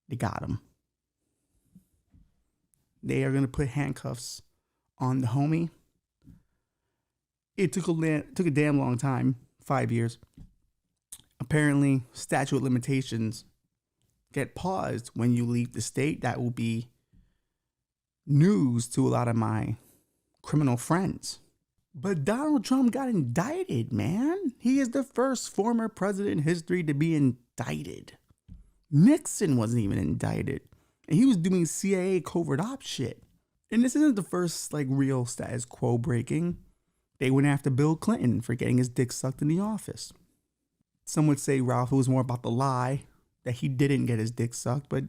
They got him. They are going to put handcuffs on the homie. It took a damn long time, 5 years. Apparently, statute of limitations get paused when you leave the state. That will be news to a lot of my criminal friends. But Donald Trump got indicted, man. He is the first former president in history to be indicted. Nixon wasn't even indicted. And he was doing CIA covert ops shit. And this isn't the first real status quo breaking. They went after Bill Clinton for getting his dick sucked in the office. Some would say, Ralph, it was more about the lie that he didn't get his dick sucked, but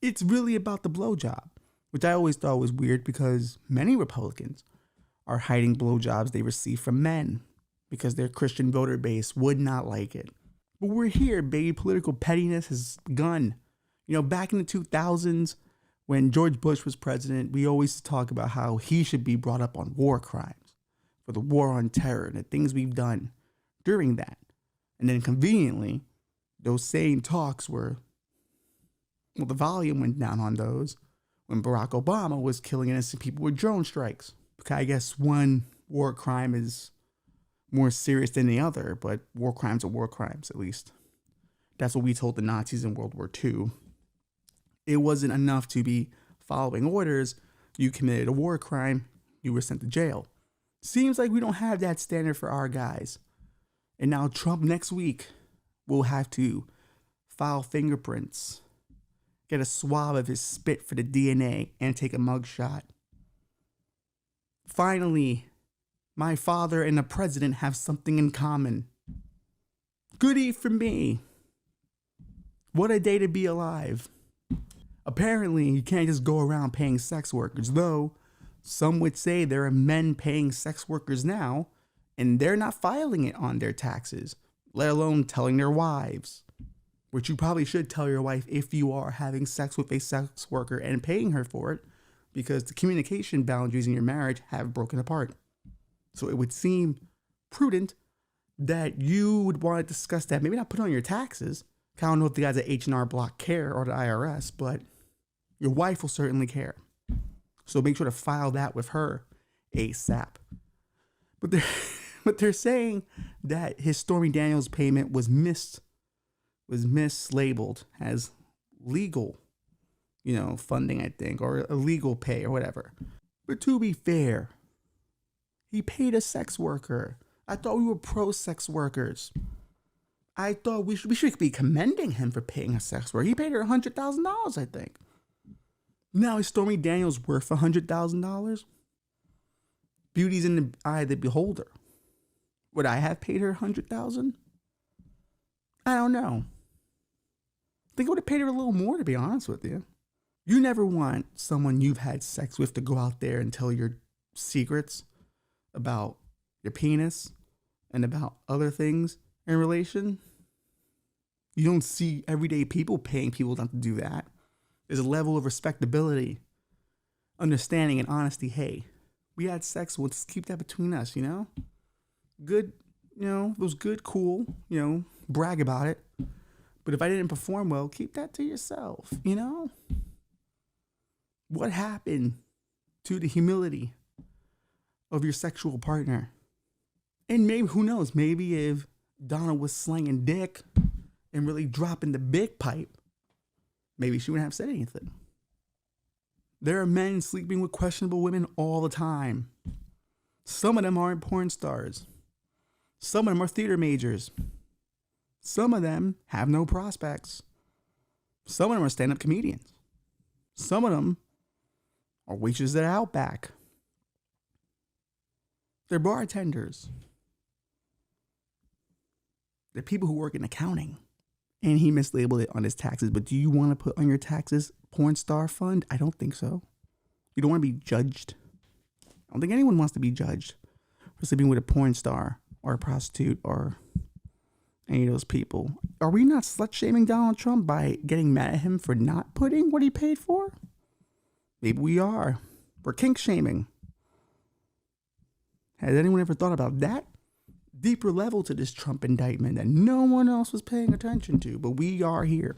it's really about the blowjob, which I always thought was weird because many Republicans are hiding blowjobs they receive from men because their Christian voter base would not like it. But we're here, baby. Political pettiness has begun. Back in the 2000s, when George Bush was president, we always talk about how he should be brought up on war crimes for the war on terror and the things we've done during that. And then conveniently, those same talks the volume went down on those when Barack Obama was killing innocent people with drone strikes. Okay, I guess one war crime is more serious than the other, but war crimes are war crimes, at least. That's what we told the Nazis in World War II. It wasn't enough to be following orders. You committed a war crime, you were sent to jail. Seems like we don't have that standard for our guys. And now Trump next week will have to file fingerprints, get a swab of his spit for the DNA, and take a mugshot. Finally, my father and the president have something in common. Goodie for me. What a day to be alive. Apparently, you can't just go around paying sex workers, though some would say there are men paying sex workers now, and they're not filing it on their taxes, let alone telling their wives. Which you probably should tell your wife if you are having sex with a sex worker and paying her for it, because the communication boundaries in your marriage have broken apart. So it would seem prudent that you would want to discuss that. Maybe not put it on your taxes. I don't know if the guys at H&R Block care or the IRS, but your wife will certainly care. So make sure to file that with her ASAP. But they're saying that his Stormy Daniels payment was mislabeled as legal, funding, I think, or illegal pay or whatever. But to be fair, he paid a sex worker. I thought we were pro sex workers. I thought we should be commending him for paying a sex worker. He paid her $100,000, I think. Now is Stormy Daniels worth $100,000? Beauty's in the eye of the beholder. Would I have paid her $100,000? I don't know. I think I would have paid her a little more, to be honest with you. You never want someone you've had sex with to go out there and tell your secrets about your penis and about other things in relation. You don't see everyday people paying people not to do that. There's a level of respectability, understanding, and honesty. Hey, we had sex, let's keep that between us, Good, it was good, cool, brag about it. But if I didn't perform well, keep that to yourself, What happened to the humility of your sexual partner? And maybe, who knows, maybe if Donna was slanging dick and really dropping the big pipe, maybe she wouldn't have said anything. There are men sleeping with questionable women all the time. Some of them aren't porn stars. Some of them are theater majors. Some of them have no prospects. Some of them are stand-up comedians. Some of them are waitresses at Outback. They're bartenders. They're people who work in accounting. And he mislabeled it on his taxes. But do you want to put on your taxes porn star fund? I don't think so. You don't want to be judged. I don't think anyone wants to be judged for sleeping with a porn star or a prostitute or any of those people. Are we not slut shaming Donald Trump by getting mad at him for not putting what he paid for? Maybe we are. We're kink shaming. Has anyone ever thought about that deeper level to this Trump indictment that no one else was paying attention to? But we are here.